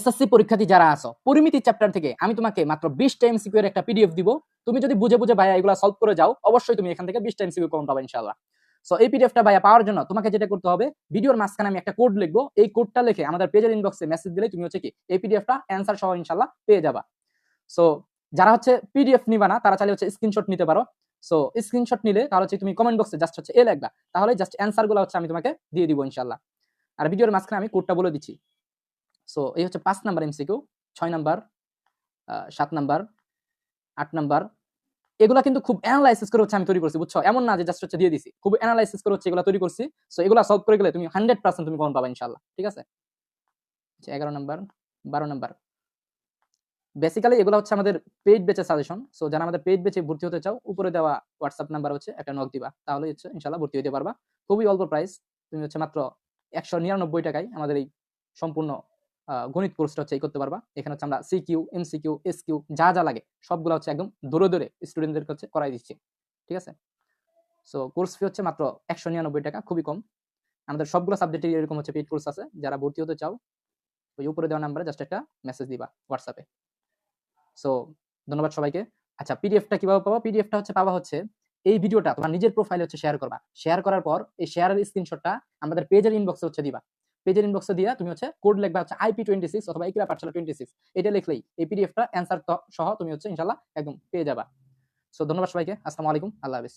SSC পরীক্ষার্থী যারা আছো, পরিমিতি চ্যাপ্টার থেকে আমি তোমাকে মাত্র 20টা এমসিকিউ এর একটা পিডিএফ দিব। তুমি যদি বুঝে বুঝে ভাইয়া এগুলা সলভ করে যাও, অবশ্যই তুমি এখান থেকে 20টা এমসিকিউ কমন পাবে ইনশাআল্লাহ। সো এই পিডিএফটা ভাইয়া পাওয়ার জন্য তোমাকে যেটা করতে হবে, ভিডিওর মাঝখানে আমি একটা কোড লিখবো, এই কোডটা লিখে আমাদের পেজের ইনবক্সে মেসেজ দিলে তুমি হচ্ছে কি এই পিডিএফটা অ্যানসার সহ ইনশাআল্লাহ পেয়ে যাবা। সো যারা হচ্ছে পিডিএফ নিবা না, তারা চাইলে হচ্ছে স্ক্রিনশট নিতে পারো। সো স্ক্রিনশট নিলে তাহলে হচ্ছে তুমি কমেন্ট বক্সে জাস্ট হচ্ছে লিখবা, তাহলে জাস্ট অ্যানসার গুলো হচ্ছে আমি তোমাকে দিয়ে দিব ইনশাআল্লাহ। আর ভিডিওর মাঝখানে আমি কোডটা বলে দিচ্ছি। সো এই হচ্ছে 5 number MCQ, 6 number, 7 number, 8 number. এগুলা কিন্তু খুব অ্যানালাইসিস করে হচ্ছে আমি তৈরি করছি, বুঝছো? এমন না যে জাস্ট হচ্ছে দিয়ে দিছি, খুব অ্যানালাইসিস করে হচ্ছে এগুলা তৈরি করছি। সো এগুলা সলভ করে গেলে তুমি 100% তুমি কমন পাবা ইনশাআল্লাহ, ঠিক আছে? 11 নাম্বার, 12 নাম্বার। বেসিক্যালি এগুলো হচ্ছে আমাদের পেইড ব্যাচের সাজেশন। সো যারা আমাদের পেইড ব্যাচে ভর্তি হতে চাও, উপরে দেওয়া হোয়াটসঅ্যাপ নাম্বার হচ্ছে একটা নক দিবা, তাহলে হচ্ছে ইনশাআল্লাহ ভর্তি হতে পারবা। খুবই অল্প প্রাইস, তুমি হচ্ছে মাত্র 199 টাকায় আমাদের এই সম্পূর্ণ গণিত কোর্সটা হচ্ছে করতে পারবা। এখানে হচ্ছে আমরা সিকিউ, এমসিকিউ, এসকিউ যা যা লাগে সবগুলো হচ্ছে একদম দূরে দূরে স্টুডেন্টদেরকে হচ্ছে করাই দিচ্ছি, ঠিক আছে? সো কোর্স ফি হচ্ছে মাত্র 199 টাকা, খুবই কম। আমাদের সবগুলো সাবজেক্টে এরকম হচ্ছে পেইড কোর্স আছে। যারা ভর্তি হতে চাও, ওই উপরে দেওয়া নাম্বারে জাস্ট একটা মেসেজ দিবা হোয়াটসঅ্যাপে। সো ধন্যবাদ সবাইকে। আচ্ছা, পিডিএফটা কিভাবে পাবো? পিডিএফটা হচ্ছে পাবা হচ্ছে এই ভিডিওটা তোমার নিজের প্রোফাইলে হচ্ছে শেয়ার করবা। শেয়ার করার পর এই শেয়ারের স্ক্রিনশটটা আমাদের পেজের ইনবক্সে হচ্ছে দিবা। পেজের ইনবক্সে দিয়া তুমি হচ্ছে কোড লিখবা হচ্ছে IP26 অথবা ইকরা পাঠশালা 26। এটা লিখলেই এই পিডিএফটা অ্যানসার সহ তুমি হচ্ছে ইনশাআল্লাহ একদম পেয়ে যাবা। সো ধন্যবাদ সবাইকে। আসসালামু আলাইকুম। আল্লাহ হাফেজ।